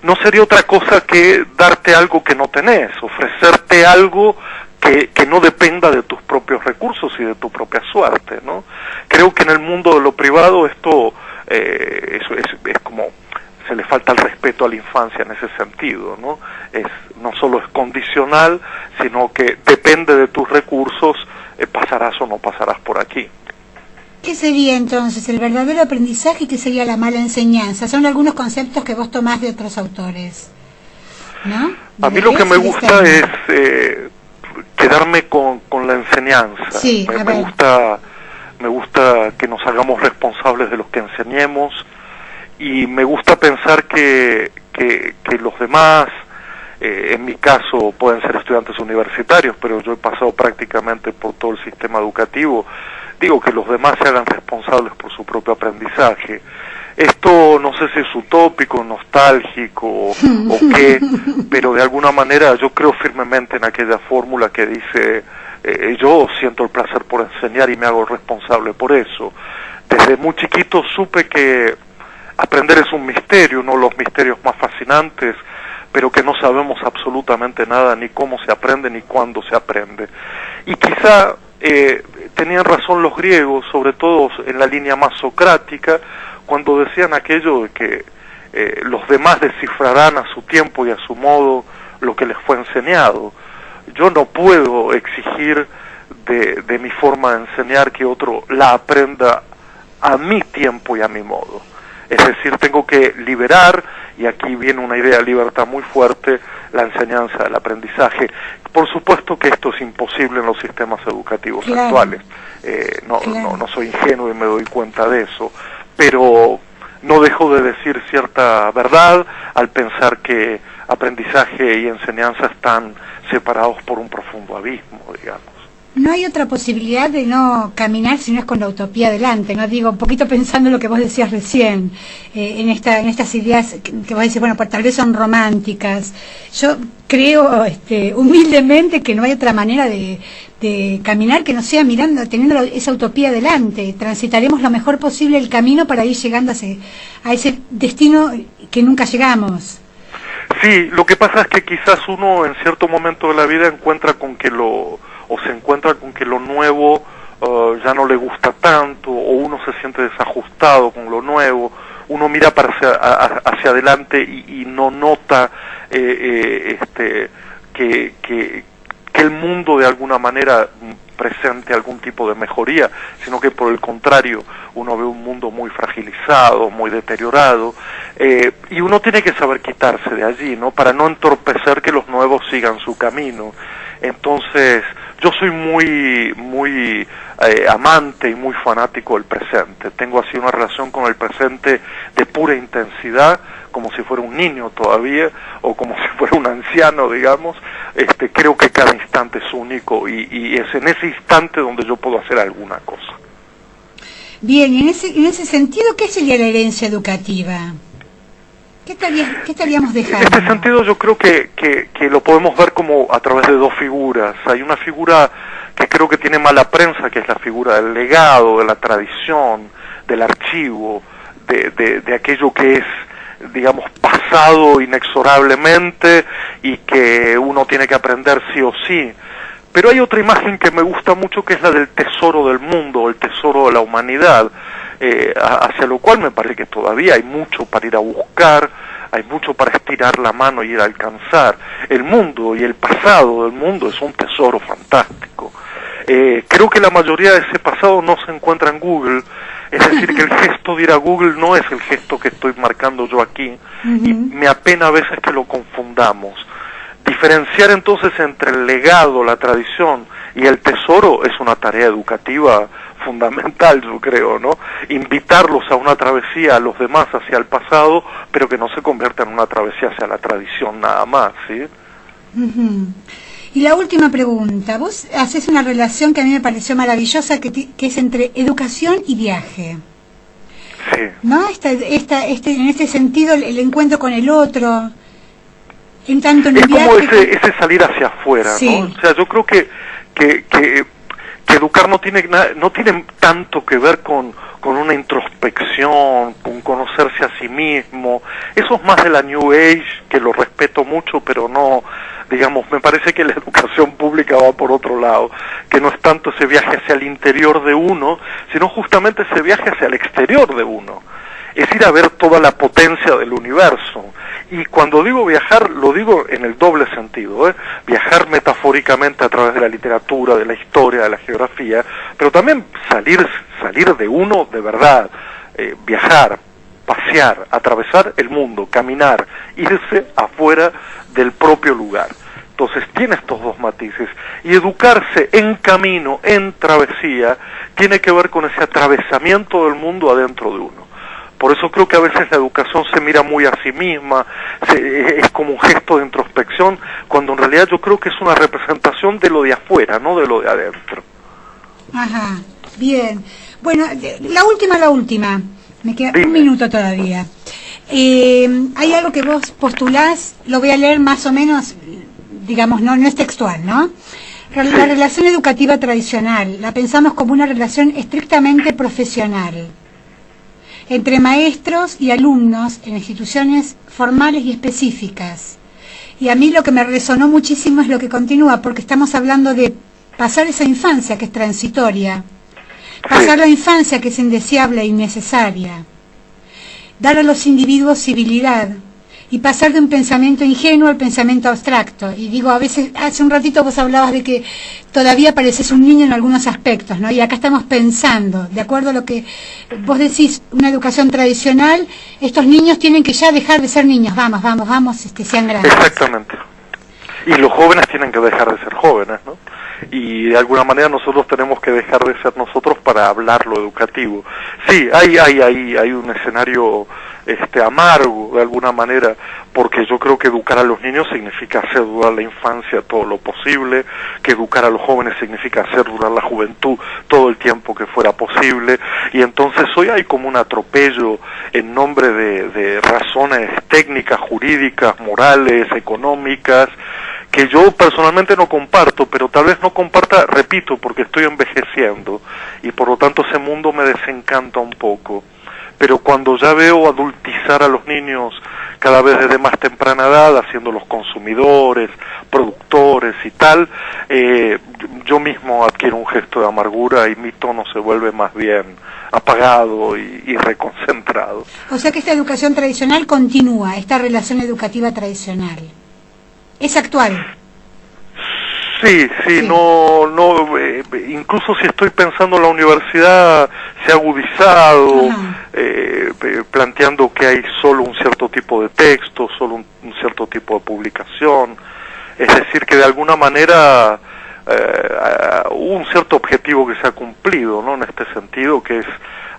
no sería otra cosa que darte algo que no tenés, ofrecerte algo que no dependa de tus propios recursos y de tu propia suerte, ¿no? Creo que en el mundo de lo privado esto es como se le falta el respeto a la infancia en ese sentido, ¿no? No solo es condicional, sino que depende de tus recursos, pasarás o no pasarás por aquí. ¿Qué sería entonces el verdadero aprendizaje y qué sería la mala enseñanza? Son algunos conceptos que vos tomás de otros autores, ¿no? A mí lo que me gusta es quedarme con la enseñanza. Sí, me gusta que nos hagamos responsables de los que enseñemos, y me gusta pensar que los demás, en mi caso pueden ser estudiantes universitarios, pero yo he pasado prácticamente por todo el sistema educativo. Digo que los demás se hagan responsables por su propio aprendizaje. Esto no sé si es utópico, nostálgico o qué, pero de alguna manera yo creo firmemente en aquella fórmula que dice yo siento el placer por enseñar y me hago responsable por eso. Desde muy chiquito supe que aprender es un misterio, uno de los misterios más fascinantes, pero que no sabemos absolutamente nada, ni cómo se aprende, ni cuándo se aprende. Y quizá tenían razón los griegos, sobre todo en la línea más socrática, cuando decían aquello de que los demás descifrarán a su tiempo y a su modo lo que les fue enseñado. Yo no puedo exigir de mi forma de enseñar que otro la aprenda a mi tiempo y a mi modo. Es decir, tengo que liberar, y aquí viene una idea de libertad muy fuerte, la enseñanza, el aprendizaje. Por supuesto que esto es imposible en los sistemas educativos actuales. No soy ingenuo y me doy cuenta de eso, pero no dejo de decir cierta verdad al pensar que aprendizaje y enseñanza están separados por un profundo abismo, digamos. No hay otra posibilidad de no caminar si no es con la utopía delante, ¿no? Digo, un poquito pensando en lo que vos decías recién, en estas ideas que vos decís, bueno, pues tal vez son románticas. Yo creo humildemente que no hay otra manera de caminar que no sea mirando, teniendo esa utopía delante. Transitaremos lo mejor posible el camino para ir llegando a ese destino que nunca llegamos. Sí, lo que pasa es que quizás uno en cierto momento de la vida se encuentra con que lo nuevo ya no le gusta tanto, o uno se siente desajustado con lo nuevo, uno mira hacia adelante y no nota que el mundo de alguna manera presente algún tipo de mejoría, sino que por el contrario uno ve un mundo muy fragilizado, muy deteriorado, y uno tiene que saber quitarse de allí, ¿no? Para no entorpecer que los nuevos sigan su camino. Entonces, yo soy muy amante y muy fanático del presente. Tengo así una relación con el presente de pura intensidad, como si fuera un niño todavía, o como si fuera un anciano, digamos. Creo que cada instante es único y es en ese instante donde yo puedo hacer alguna cosa. Bien, y en ese sentido, ¿qué sería la herencia educativa? ¿Qué estaríamos dejando? En este sentido yo creo que lo podemos ver como a través de dos figuras. Hay una figura que creo que tiene mala prensa, que es la figura del legado, de la tradición, del archivo, de aquello que es, digamos, pasado inexorablemente y que uno tiene que aprender sí o sí. Pero hay otra imagen que me gusta mucho, que es la del tesoro del mundo, el tesoro de la humanidad, hacia lo cual me parece que todavía hay mucho para ir a buscar, hay mucho para estirar la mano y ir a alcanzar. El mundo y el pasado del mundo es un tesoro fantástico. Creo que la mayoría de ese pasado no se encuentra en Google, es decir, que el gesto de ir a Google no es el gesto que estoy marcando yo aquí, y me apena a veces que lo confundamos. Diferenciar entonces entre el legado, la tradición y el tesoro es una tarea educativa fundamental, yo creo, ¿no? Invitarlos a una travesía a los demás hacia el pasado, pero que no se convierta en una travesía hacia la tradición nada más, ¿sí? Y la última pregunta, vos haces una relación que a mí me pareció maravillosa, que es entre educación y viaje. Sí. ¿No? En este sentido, el encuentro con el otro, en tanto en es viaje... como ese salir hacia afuera, sí. ¿no? O sea, yo creo que educar no tiene tanto que ver con una introspección, con conocerse a sí mismo. Eso es más de la New Age, que lo respeto mucho, pero no, digamos, me parece que la educación pública va por otro lado, que no es tanto ese viaje hacia el interior de uno, sino justamente ese viaje hacia el exterior de uno. Es ir a ver toda la potencia del universo. Y cuando digo viajar, lo digo en el doble sentido, viajar metafóricamente a través de la literatura, de la historia, de la geografía, pero también salir de uno de verdad, viajar, pasear, atravesar el mundo, caminar, irse afuera del propio lugar. Entonces tiene estos dos matices, y educarse en camino, en travesía, tiene que ver con ese atravesamiento del mundo adentro de uno. Por eso creo que a veces la educación se mira muy a sí misma, es como un gesto de introspección, cuando en realidad yo creo que es una representación de lo de afuera, no de lo de adentro. Ajá, bien. Bueno, la última, me queda Dime. un minuto todavía. Hay algo que vos postulás, lo voy a leer más o menos, digamos, no es textual, ¿no? La relación educativa tradicional la pensamos como una relación estrictamente profesional entre maestros y alumnos en instituciones formales y específicas. Y a mí lo que me resonó muchísimo es lo que continúa, porque estamos hablando de pasar esa infancia que es transitoria, pasar la infancia que es indeseable e innecesaria, dar a los individuos civilidad y pasar de un pensamiento ingenuo al pensamiento abstracto. Y digo, a veces, hace un ratito vos hablabas de que todavía pareces un niño en algunos aspectos, ¿no? Y acá estamos pensando, de acuerdo a lo que vos decís, una educación tradicional, estos niños tienen que ya dejar de ser niños, vamos, sean grandes. Exactamente. y los jóvenes tienen que dejar de ser jóvenes, ¿no? Y de alguna manera nosotros tenemos que dejar de ser nosotros para hablar lo educativo. Sí, hay un escenario amargo de alguna manera, porque yo creo que educar a los niños significa hacer durar la infancia todo lo posible, que educar a los jóvenes significa hacer durar la juventud todo el tiempo que fuera posible, y entonces hoy hay como un atropello en nombre de razones técnicas, jurídicas, morales, económicas, que yo personalmente no comparto, pero tal vez no comparta, repito, porque estoy envejeciendo, y por lo tanto ese mundo me desencanta un poco. Pero cuando ya veo adultizar a los niños cada vez desde más temprana edad, haciéndolos consumidores, productores y tal, yo mismo adquiero un gesto de amargura y mi tono se vuelve más bien apagado y reconcentrado. O sea que esta educación tradicional continúa, esta relación educativa tradicional. ¿Es actual? Sí, incluso si estoy pensando en la universidad, se ha agudizado, planteando que hay solo un cierto tipo de texto, solo un cierto tipo de publicación, es decir, que de alguna manera hubo un cierto objetivo que se ha cumplido, ¿no? En este sentido, que es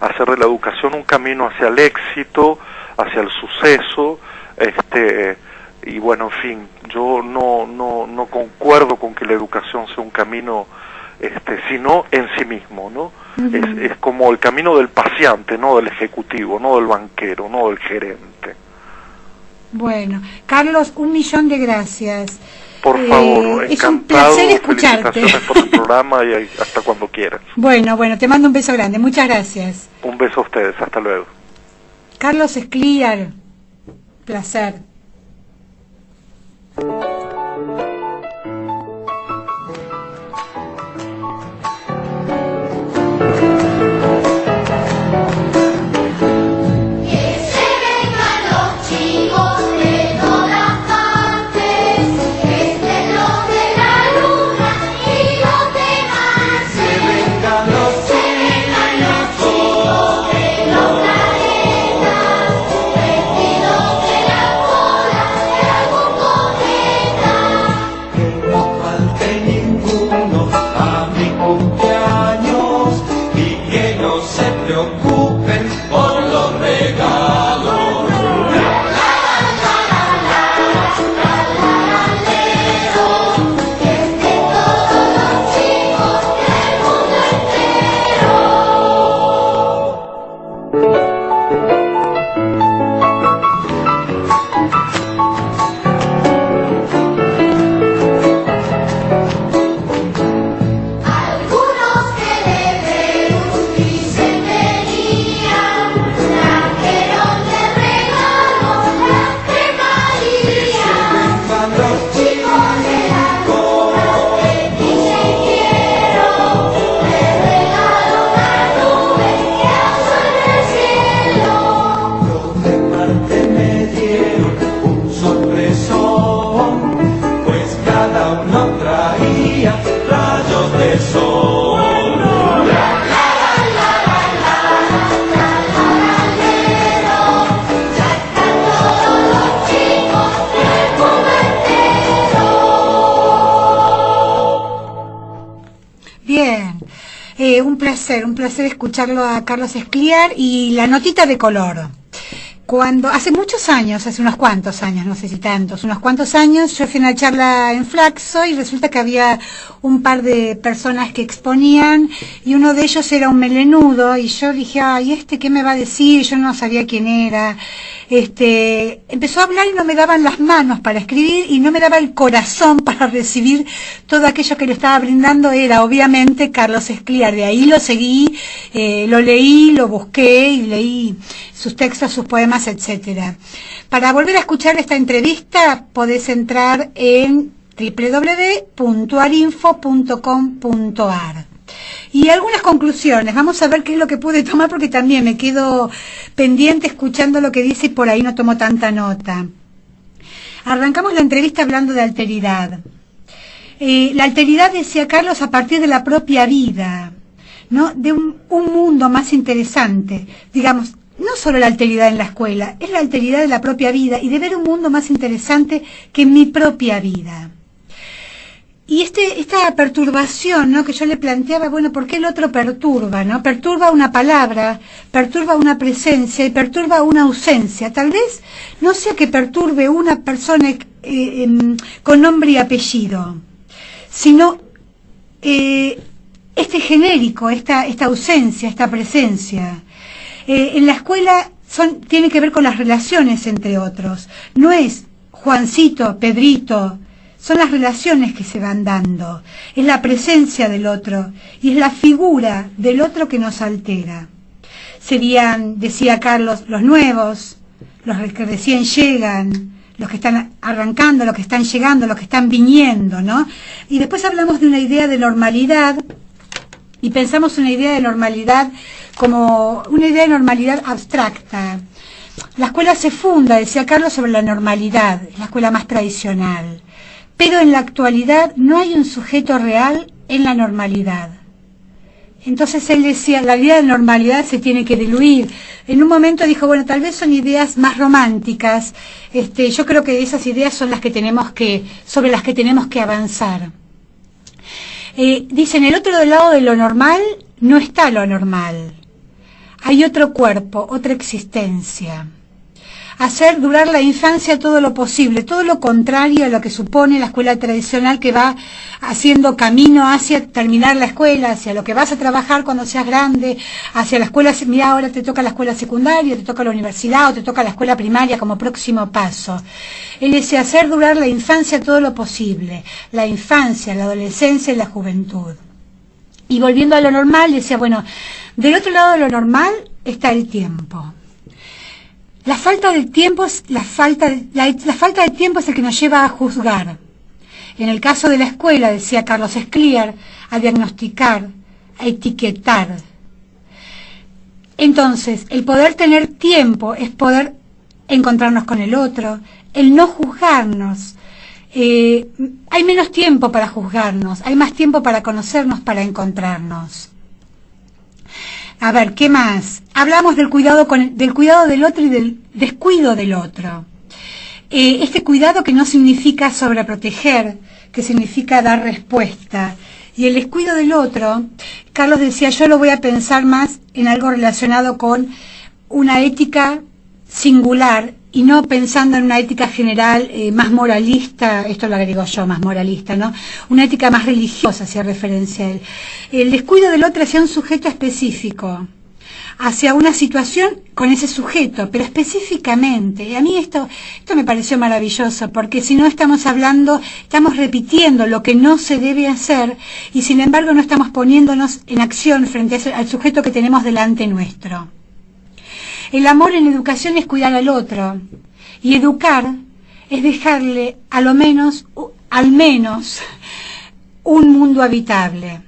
hacer de la educación un camino hacia el éxito, hacia el suceso, y bueno, en fin, yo no concuerdo con que la educación sea un camino sino en sí mismo, ¿no? Uh-huh. Es como el camino del paseante, no del ejecutivo, no del banquero, no del gerente. Bueno, Carlos, 1.000.000 de gracias. Por favor, es un placer escucharte. Felicitaciones por el programa y hasta cuando quieras. Bueno, te mando un beso grande, muchas gracias. Un beso a ustedes, hasta luego. Carlos Escliar, placer. Un placer escucharlo a Carlos Escliar y la notita de color. Cuando, hace muchos años, hace unos cuantos años, no sé si tantos, unos cuantos años, yo fui a una charla en Flaxo y resulta que había un par de personas que exponían y uno de ellos era un melenudo y yo dije, ay, ¿qué me va a decir? Yo no sabía quién era. Empezó a hablar y no me daban las manos para escribir y no me daba el corazón para recibir todo aquello que le estaba brindando. Era obviamente Carlos Escliar. De ahí lo seguí, lo leí, lo busqué y leí sus textos, sus poemas, etcétera. Para volver a escuchar esta entrevista podés entrar en www.arinfo.com.ar. Y algunas conclusiones, vamos a ver qué es lo que pude tomar porque también me quedo pendiente escuchando lo que dice y por ahí no tomo tanta nota. Arrancamos la entrevista hablando de alteridad. La alteridad, decía Carlos, a partir de la propia vida, ¿no? De un mundo más interesante, digamos, no solo la alteridad en la escuela, es la alteridad de la propia vida y de ver un mundo más interesante que mi propia vida. Y esta perturbación, ¿no?, que yo le planteaba, bueno, ¿por qué el otro perturba, no? Perturba una palabra, perturba una presencia y perturba una ausencia. Tal vez no sea que perturbe una persona con nombre y apellido, sino este genérico, esta ausencia, esta presencia. En la escuela tiene que ver con las relaciones entre otros. No es Juancito, Pedrito. Son las relaciones que se van dando, es la presencia del otro y es la figura del otro que nos altera. Serían, decía Carlos, los nuevos, los que recién llegan, los que están arrancando, los que están llegando, los que están viniendo, ¿no? Y después hablamos de una idea de normalidad y pensamos una idea de normalidad como una idea de normalidad abstracta. La escuela se funda, decía Carlos, sobre la normalidad, la escuela más tradicional. Pero en la actualidad no hay un sujeto real en la normalidad. Entonces él decía, la idea de normalidad se tiene que diluir. En un momento dijo, bueno, tal vez son ideas más románticas. Yo creo que esas ideas son las que sobre las que tenemos que avanzar. Dicen, el otro lado de lo normal no está lo normal. Hay otro cuerpo, otra existencia. Hacer durar la infancia todo lo posible, todo lo contrario a lo que supone la escuela tradicional, que va haciendo camino hacia terminar la escuela, hacia lo que vas a trabajar cuando seas grande, hacia la escuela, mira, ahora te toca la escuela secundaria, te toca la universidad o te toca la escuela primaria como próximo paso. Él decía, hacer durar la infancia todo lo posible, la infancia, la adolescencia y la juventud. Y volviendo a lo normal, decía, bueno, del otro lado de lo normal está el tiempo. La falta de tiempo es la falta de tiempo es el que nos lleva a juzgar. En el caso de la escuela, decía Carlos Scliar, a diagnosticar, a etiquetar. Entonces, el poder tener tiempo es poder encontrarnos con el otro, el no juzgarnos. Hay menos tiempo para juzgarnos, hay más tiempo para conocernos, para encontrarnos. A ver, ¿qué más? Hablamos del cuidado del otro y del descuido del otro. Este cuidado que no significa sobreproteger, que significa dar respuesta. Y el descuido del otro, Carlos decía, yo lo voy a pensar más en algo relacionado con una ética singular y no pensando en una ética general más moralista, esto lo agrego yo, más moralista, ¿no? Una ética más religiosa, hacía referencia a él. El descuido del otro hacia un sujeto específico, hacia una situación con ese sujeto, pero específicamente. Y a mí esto me pareció maravilloso, porque si no estamos repitiendo lo que no se debe hacer, y sin embargo no estamos poniéndonos en acción frente al sujeto que tenemos delante nuestro. El amor en educación es cuidar al otro, y educar es dejarle al menos un mundo habitable.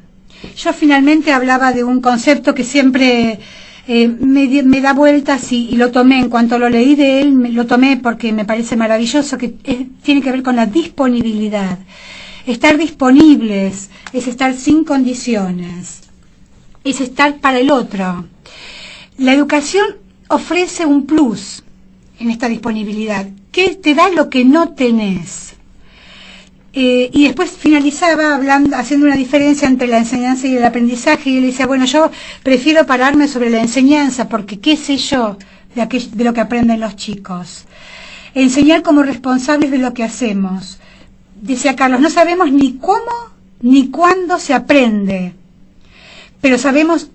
Yo finalmente hablaba de un concepto que siempre me da vueltas y lo tomé, en cuanto lo leí de él, lo tomé porque me parece maravilloso, que tiene que ver con la disponibilidad. Estar disponibles es estar sin condiciones, es estar para el otro. La educación ofrece un plus en esta disponibilidad, que te da lo que no tenés. Y después finalizaba haciendo una diferencia entre la enseñanza y el aprendizaje, y él decía, bueno, yo prefiero pararme sobre la enseñanza, porque qué sé yo de lo que aprenden los chicos. Enseñar como responsables de lo que hacemos. Decía Carlos, no sabemos ni cómo ni cuándo se aprende, pero tenemos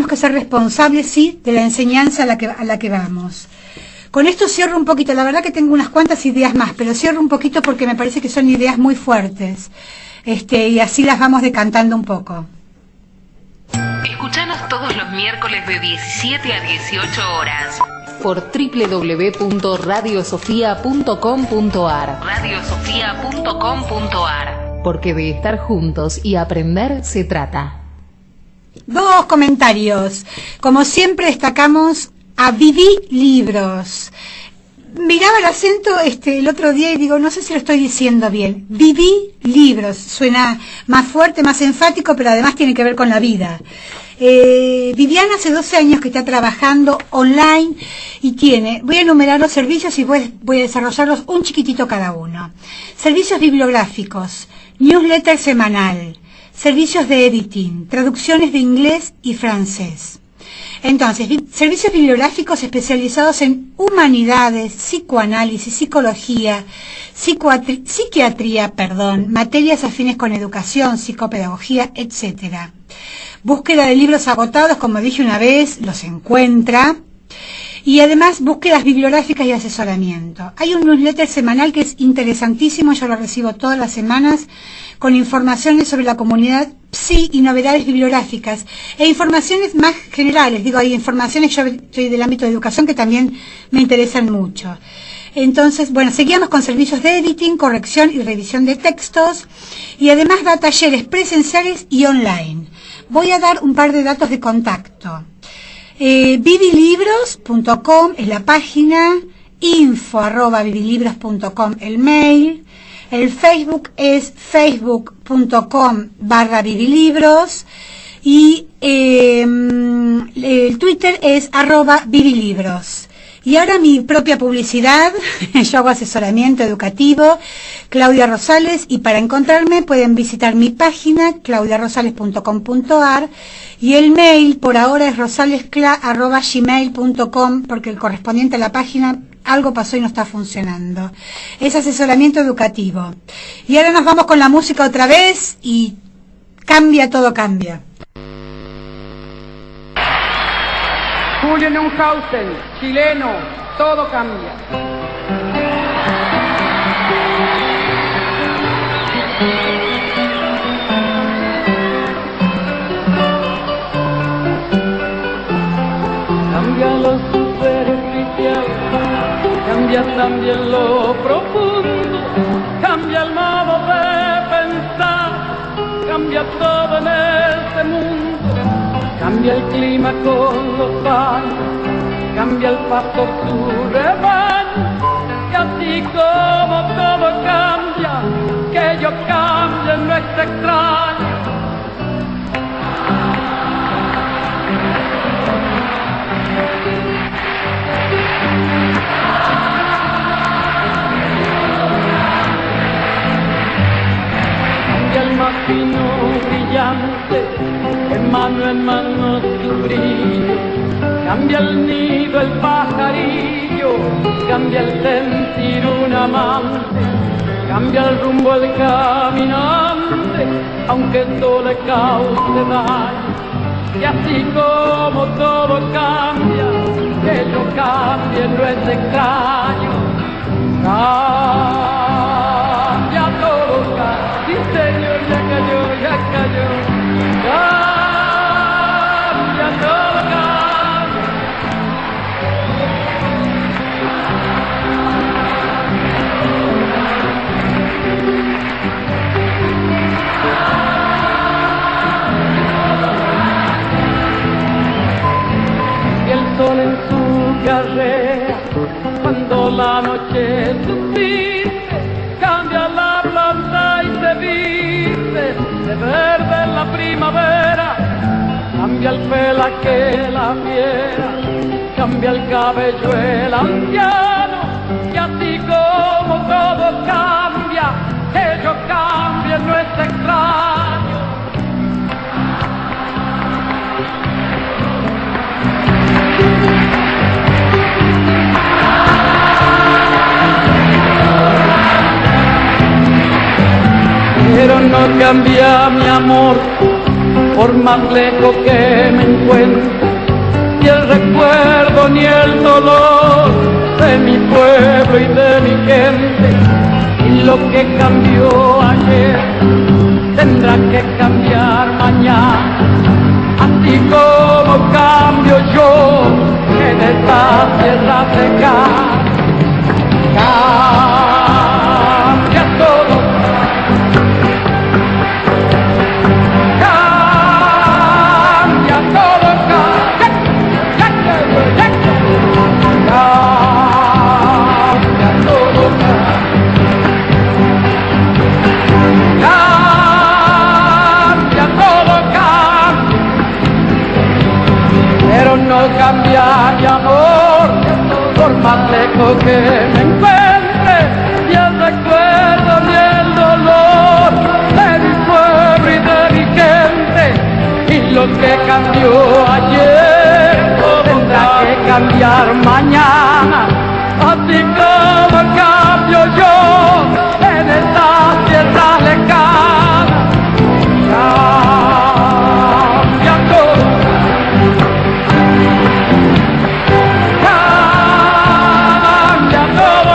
que ser responsables, sí, de la enseñanza a la que vamos. Con esto cierro un poquito, la verdad que tengo unas cuantas ideas más, pero cierro un poquito porque me parece que son ideas muy fuertes, y así las vamos decantando un poco. Escuchanos todos los miércoles de 17 a 18 horas por www.radiosofia.com.ar. radiosofia.com.ar, porque de estar juntos y aprender se trata. Dos comentarios. Como siempre destacamos a Viví Libros. Miraba el acento el otro día y digo, no sé si lo estoy diciendo bien. Viví Libros. Suena más fuerte, más enfático, pero además tiene que ver con la vida. Viviana hace 12 años que está trabajando online y voy a enumerar los servicios y voy a desarrollarlos un chiquitito cada uno. Servicios bibliográficos. newsletter semanal, servicios de editing, traducciones de inglés y francés. Entonces, servicios bibliográficos especializados en humanidades, psicoanálisis, psicología, psiquiatría, materias afines con educación, psicopedagogía, etc. Búsqueda de libros agotados, como dije una vez, los encuentra. Y además búsquedas bibliográficas y asesoramiento. Hay un newsletter semanal que es interesantísimo, yo lo recibo todas las semanas, con informaciones sobre la comunidad PSI y novedades bibliográficas, e informaciones más generales, hay informaciones, yo soy del ámbito de educación, que también me interesan mucho. Entonces, bueno, seguimos con servicios de editing, corrección y revisión de textos, y además da talleres presenciales y online. Voy a dar un par de datos de contacto. Vivilibros.com es la página, info@vivilibros.com el mail, el Facebook es facebook.com/vivilibros y el Twitter es @vivilibros. Y ahora mi propia publicidad, yo hago asesoramiento educativo, Claudia Rosales, y para encontrarme pueden visitar mi página, claudiarosales.com.ar, y el mail por ahora es rosalescla@gmail.com, porque el correspondiente a la página algo pasó y no está funcionando. Es asesoramiento educativo. Y ahora nos vamos con la música otra vez y cambia, todo cambia. Julio Neuhausen, chileno, todo cambia. Cambia lo superficial, cambia también lo profundo, cambia el modo de pensar, cambia todo en este mundo. Cambia el clima con los años, cambia el pasto su rebaño, y así como todo cambia, que yo cambie no es extraño. Cambia el más fino brillante, de mano en mano su brillo, cambia el nido, el pajarillo, cambia el sentir un amante, cambia el rumbo el caminante, aunque esto le cause daño. Y así como todo cambia, que yo cambie no es extraño. Cambia todo, cambia, sí señor, ya cayó, ya cayó. Cambia todo, cambia. Y el sol en su carrera, cuando la noche subsiste, cambia la planta y se viste de verde en la primavera, cambia el pelaje la fiera, cambia el cabello el anciano, y así como todo cambia, que yo cambie no es extraño. Pero no cambia mi amor, por más lejos que me encuentre, ni el recuerdo ni el dolor de mi pueblo y de mi gente. Y lo que cambió ayer tendrá que cambiar mañana, así como cambio yo en esta tierra seca. Cambia todo. No cambia mi amor, por más lejos que me encuentre, ni el recuerdo ni el dolor lo que cambió ayer tendrá que cambiar mañana, así como cambio yo en esta tierra lejana. Cambia todo, cambia todo,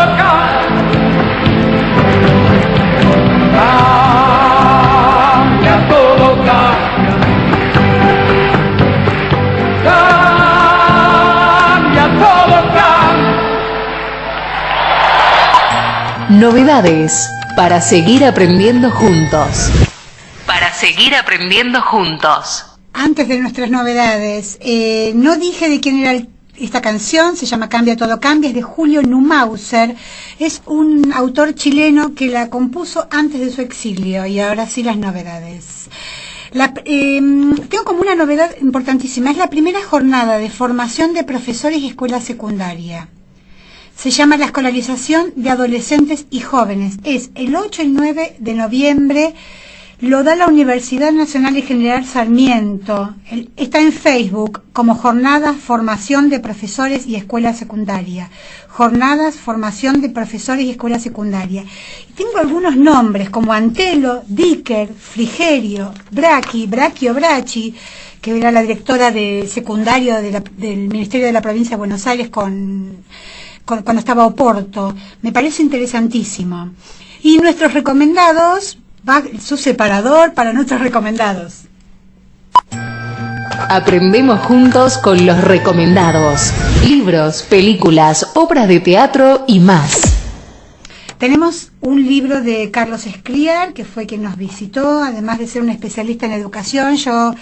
cambia todo, cambia todo, cambia. Novedades para seguir aprendiendo juntos. Para seguir aprendiendo juntos. Antes de nuestras novedades, no dije de quién era esta canción, se llama Cambia Todo Cambia, es de Julio Neumauser, es un autor chileno que la compuso antes de su exilio, y ahora sí las novedades. Tengo como una novedad importantísima, es la primera jornada de formación de profesores y escuela secundaria. Se llama la escolarización de adolescentes y jóvenes, es el 8 y 9 de noviembre, lo da la Universidad Nacional y General Sarmiento, está en Facebook como Jornadas Formación de Profesores y Escuela Secundaria. Jornadas Formación de Profesores y Escuela Secundaria. Y tengo algunos nombres como Antelo, Dicker, Frigerio, Brachi, que era la directora de secundario del Ministerio de la Provincia de Buenos Aires cuando estaba Oporto. Me parece interesantísimo. Y nuestros recomendados, va su separador para nuestros recomendados. Aprendemos juntos con los recomendados. Libros, películas, obras de teatro y más. Tenemos un libro de Carlos Escliar, que fue quien nos visitó, además de ser un especialista en educación. Yo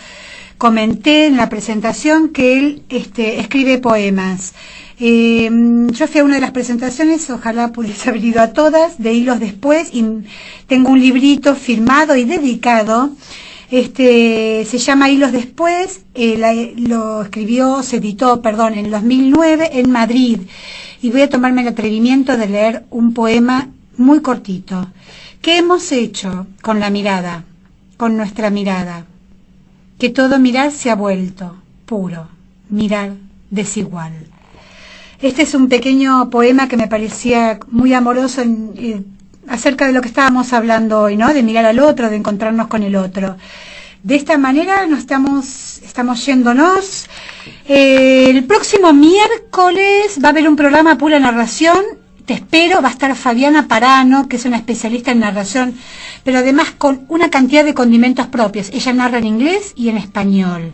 comenté en la presentación que él escribe poemas. Yo fui a una de las presentaciones, ojalá pudiese haber ido a todas, de Hilos Después, y tengo un librito firmado y dedicado, se llama Hilos Después, se editó en el 2009 en Madrid, y voy a tomarme el atrevimiento de leer un poema muy cortito. ¿Qué hemos hecho con la mirada, con nuestra mirada? Que todo mirar se ha vuelto puro, mirar desigual. Este es un pequeño poema que me parecía muy amoroso acerca de lo que estábamos hablando hoy, ¿no? De mirar al otro, de encontrarnos con el otro. De esta manera estamos yéndonos. El próximo miércoles va a haber un programa Pura Narración. Te espero, va a estar Fabiana Parano, que es una especialista en narración, pero además con una cantidad de condimentos propios. Ella narra en inglés y en español.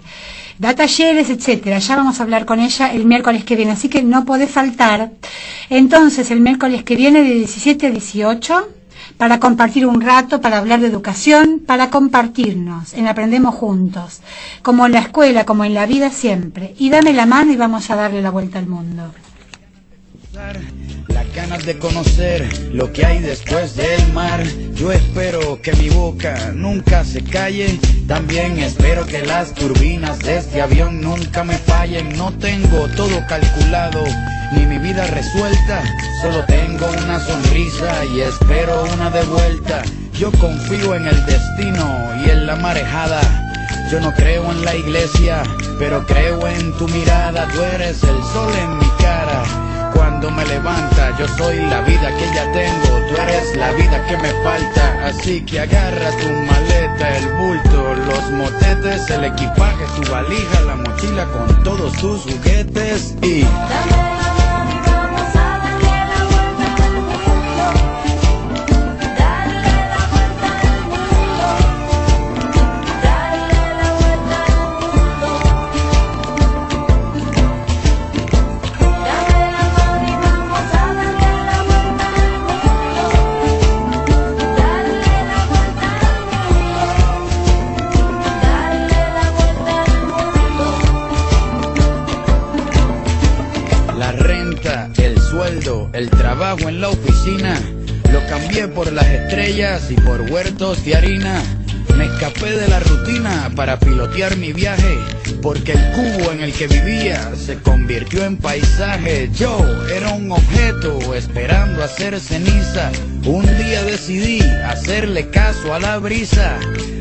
Da talleres, etcétera. Ya vamos a hablar con ella el miércoles que viene, así que no podés faltar. Entonces, el miércoles que viene de 17 a 18, para compartir un rato, para hablar de educación, para compartirnos en Aprendemos Juntos, como en la escuela, como en la vida siempre. Y dame la mano y vamos a darle la vuelta al mundo. Las ganas de conocer lo que hay después del mar. Yo espero que mi boca nunca se calle. También espero que las turbinas de este avión nunca me fallen. No tengo todo calculado, ni mi vida resuelta. Solo tengo una sonrisa y espero una de vuelta. Yo confío en el destino y en la marejada. Yo no creo en la iglesia, pero creo en tu mirada. Tú eres el sol en mi cara. Cuando me levanta, yo soy la vida que ya tengo. Tú eres la vida que me falta. Así que agarra tu maleta, el bulto, los motetes, el equipaje, tu valija, la mochila con todos tus juguetes y... El trabajo en la oficina lo cambié por las estrellas y por huertos de harina. Me escapé de la rutina para pilotear mi viaje, porque el cubo en el que vivía se convirtió en paisaje. Yo era un objeto esperando a ser ceniza, Un día decidí hacerle caso a la brisa,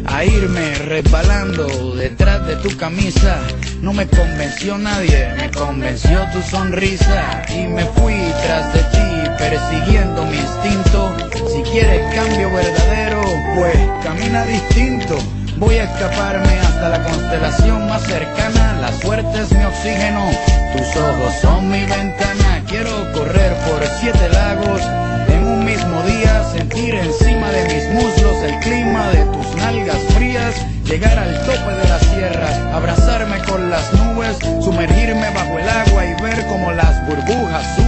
a irme resbalando detrás de tu camisa. No me convenció nadie, me convenció tu sonrisa, y me fui tras de ti persiguiendo mi instinto. Si quieres cambio verdadero, pues camina distinto. Voy a escaparme hasta la constelación más cercana. La suerte es mi oxígeno, tus ojos son mi ventana. Quiero correr por 7 lagos en un mismo día, sentir encima de mis muslos el clima de tus nalgas frías, llegar al tope de la sierra, abrazarme con las nubes, sumergirme bajo el agua y ver como las burbujas suben